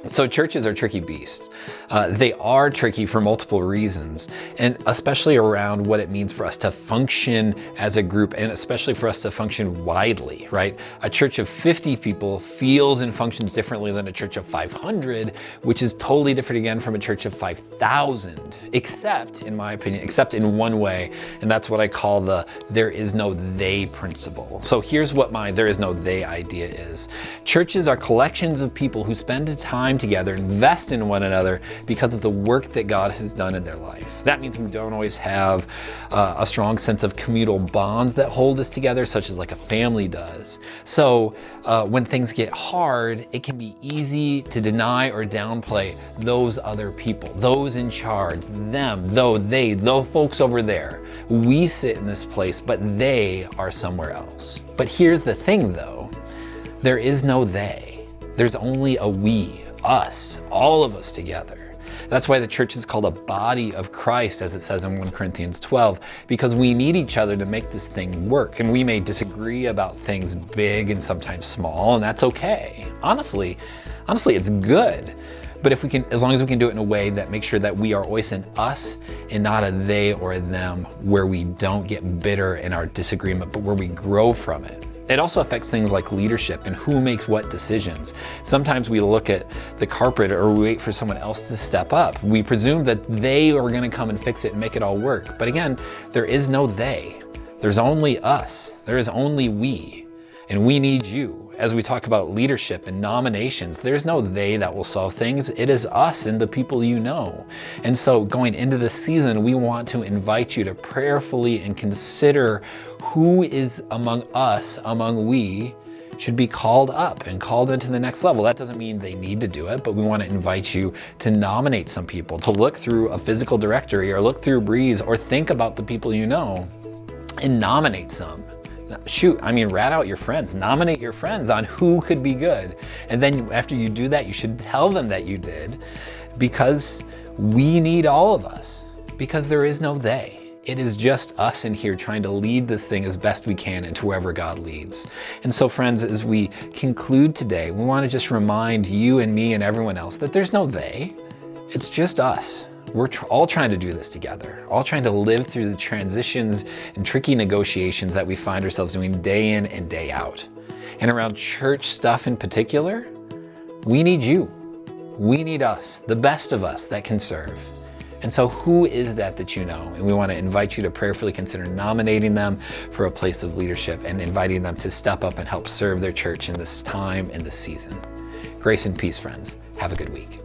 So churches are tricky beasts. They are tricky for multiple reasons, and especially around what it means for us to function as a group, and especially for us to function widely, right? A church of 50 people feels and functions differently than a church of 500, which is totally different again from a church of 5,000, except, in my opinion, except in one way, and that's what I call the there is no they principle. So here's what my there is no they idea is. Churches are collections of people who spend time together, invest in one another because of the work that God has done in their life. That means we don't always have a strong sense of communal bonds that hold us together, such as like a family does. So when things get hard, it can be easy to deny or downplay those other people, those in charge, them, those folks over there. We sit in this place, but they are somewhere else. But here's the thing though, there is no they. There's only a we. Us, all of us together. That's why the church is called a body of Christ, as it says in 1 Corinthians 12, because we need each other to make this thing work. And we may disagree about things big and sometimes small, and that's okay. Honestly, it's good. But if we can, as long as we can do it in a way that makes sure that we are always an us and not a they or a them, where we don't get bitter in our disagreement, but where we grow from it. It also affects things like leadership and who makes what decisions. Sometimes we look at the carpet or we wait for someone else to step up. We presume that they are going to come and fix it and make it all work. But again, there is no they. There's only us. There is only we. And we need you. As we talk about leadership and nominations, there's no they that will solve things. It is us and the people you know. And so going into this season, we want to invite you to prayerfully and consider who is among us, among we, should be called up and called into the next level. That doesn't mean they need to do it, but we want to invite you to nominate some people, to look through a physical directory or look through Breeze or think about the people you know and nominate some. Rat out your friends, nominate your friends on who could be good. And then after you do that, you should tell them that you did, because we need all of us, because there is no they. It is just us in here trying to lead this thing as best we can into wherever God leads. And so friends, as we conclude today, we want to just remind you and me and everyone else that there's no they, it's just us. We're all trying to do this together, all trying to live through the transitions and tricky negotiations that we find ourselves doing day in and day out. And around church stuff in particular, we need you. We need us, the best of us that can serve. And so who is that you know? And we want to invite you to prayerfully consider nominating them for a place of leadership and inviting them to step up and help serve their church in this time and this season. Grace and peace, friends. Have a good week.